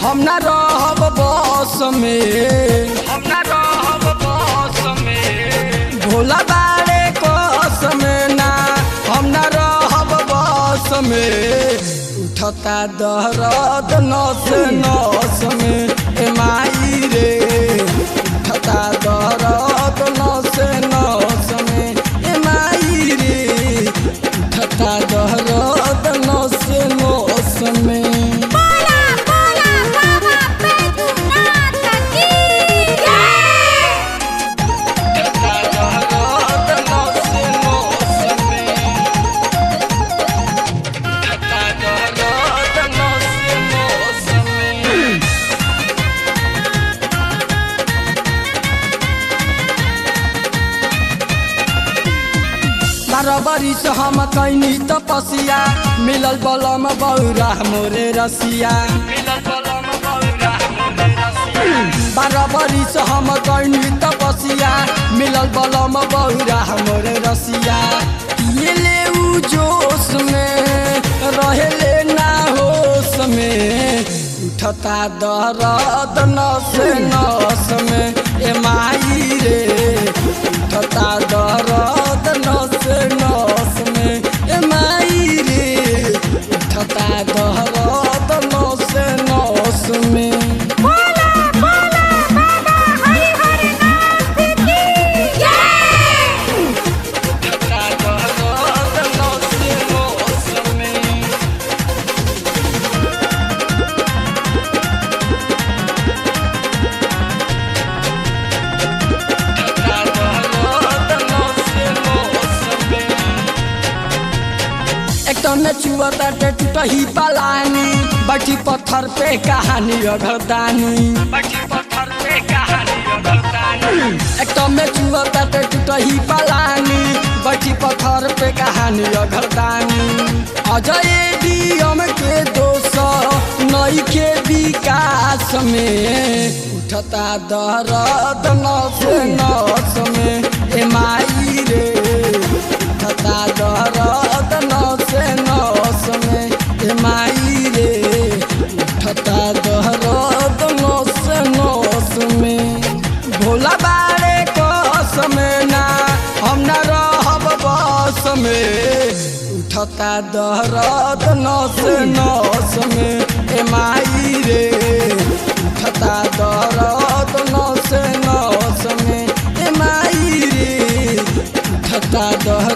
हम ना रहब बस में, हम ना रहब बस में। भोला बारे कसम ना हम ना रहब बस में। उठता दर्द नस नस में ए माई रे, उठता दर्द नस नस में ए माई रे, उठता दर्द नस नस में। बराबरी से हम कैनी तपसिया, मिलल बलम बौरा मोरे रसिया। बराबरी से हम कैनी तपसिया, मिलल बलम बौरा मोरे रसिया। ये ले उ जोश में रहेले ना होश में, उठता दर्द नस नस में ए माई रे, उठता दर्द नस नस में ए माई रे, उठता दर्द नस नस में। में चुअता टूटही पलानी, बैठी पत्थर पे कहानी अघरदानी, बैठी पत्थर पे कहानी अघरदानी। एक तो में चुअता टूटही पलानी, बैठी पत्थर पे कहानी अघरदानी। अजय डीएम के दोष नई के विकास में, उठता दर्द नस नस में ए माई रे, उठता दर्द नस नस में ए माई रे, उठता दर्द नस नस में। भोला बारे कसम ना हम ना रहब बस में, उठता दर्द नस नस में ए माई रे, उठता दर्द नस नस में ए माई रे, उठता दर्द